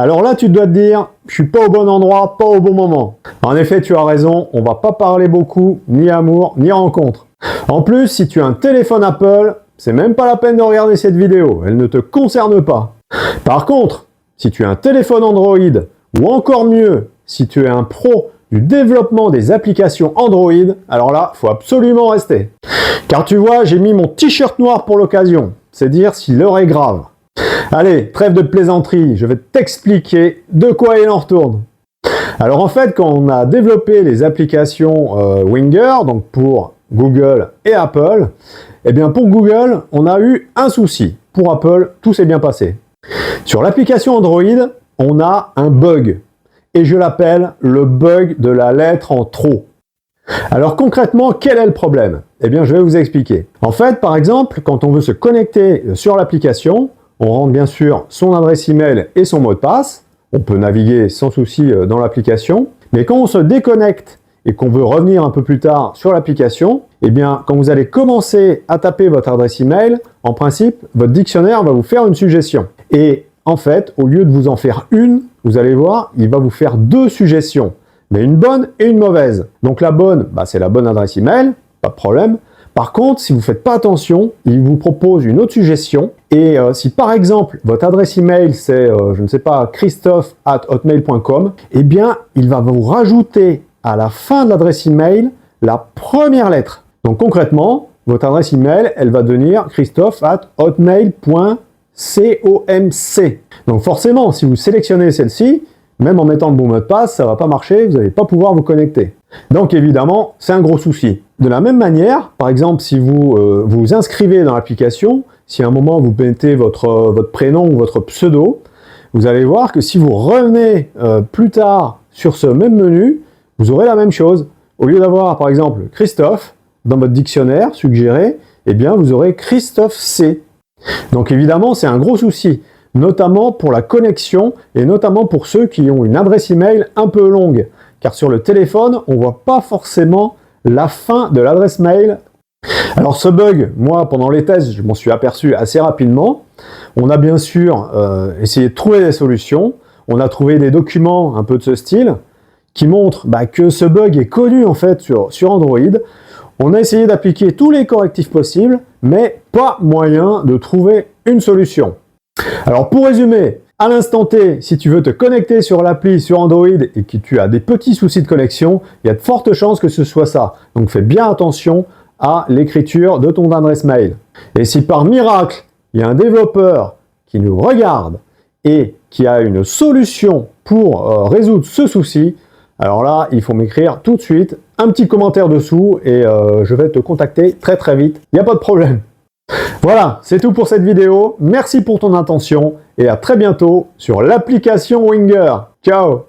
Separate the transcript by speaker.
Speaker 1: Alors là, tu dois te dire, je suis pas au bon endroit, pas au bon moment. En effet, tu as raison, on va pas parler beaucoup, ni amour, ni rencontre. En plus, si tu as un téléphone Apple, c'est même pas la peine de regarder cette vidéo, elle ne te concerne pas. Par contre, si tu as un téléphone Android, ou encore mieux, si tu es un pro du développement des applications Android, alors là, faut absolument rester. Car tu vois, j'ai mis mon t-shirt noir pour l'occasion, c'est dire si l'heure est grave. Allez, trêve de plaisanterie, je vais t'expliquer de quoi il en retourne. Alors en fait, quand on a développé les applications Winger, donc pour Google et Apple, eh bien pour Google, on a eu un souci. Pour Apple, tout s'est bien passé. Sur l'application Android, on a un bug. Et je l'appelle le bug de la lettre en trop. Alors concrètement, quel est le problème? Eh bien, je vais vous expliquer. En fait, par exemple, quand on veut se connecter sur l'application, on rentre bien sûr son adresse email et son mot de passe. On peut naviguer sans souci dans l'application. Mais quand on se déconnecte et qu'on veut revenir un peu plus tard sur l'application, eh bien, quand vous allez commencer à taper votre adresse email, en principe, votre dictionnaire va vous faire une suggestion. Et en fait, au lieu de vous en faire une, vous allez voir, il va vous faire deux suggestions. Mais une bonne et une mauvaise. Donc la bonne, c'est la bonne adresse email, pas de problème. Par contre, si vous ne faites pas attention, il vous propose une autre suggestion. Et si par exemple, votre adresse email, c'est, je ne sais pas, christophe@hotmail.com, eh bien, il va vous rajouter à la fin de l'adresse email la première lettre. Donc concrètement, votre adresse email, elle va devenir christophe@hotmail.com. Donc forcément, si vous sélectionnez celle-ci, même en mettant le bon mot de passe, ça ne va pas marcher, vous n'allez pas pouvoir vous connecter. Donc évidemment, c'est un gros souci. De la même manière, par exemple, si vous vous inscrivez dans l'application, si à un moment vous mettez votre prénom ou votre pseudo, vous allez voir que si vous revenez plus tard sur ce même menu, vous aurez la même chose. Au lieu d'avoir par exemple Christophe dans votre dictionnaire suggéré, eh bien vous aurez Christophe C. Donc évidemment, c'est un gros souci, notamment pour la connexion et notamment pour ceux qui ont une adresse email un peu longue. Car sur le téléphone, on ne voit pas forcément la fin de l'adresse mail. Alors ce bug, moi, pendant les tests, je m'en suis aperçu assez rapidement. On a bien sûr essayé de trouver des solutions. On a trouvé des documents un peu de ce style qui montrent que ce bug est connu en fait sur Android. On a essayé d'appliquer tous les correctifs possibles, mais pas moyen de trouver une solution. Alors pour résumer, à l'instant T, si tu veux te connecter sur l'appli sur Android et que tu as des petits soucis de connexion, il y a de fortes chances que ce soit ça. Donc fais bien attention à l'écriture de ton adresse mail. Et si par miracle, il y a un développeur qui nous regarde et qui a une solution pour résoudre ce souci, alors là, il faut m'écrire tout de suite un petit commentaire dessous et je vais te contacter très très vite. Il n'y a pas de problème. Voilà, c'est tout pour cette vidéo. Merci pour ton attention et à très bientôt sur l'application Winger. Ciao!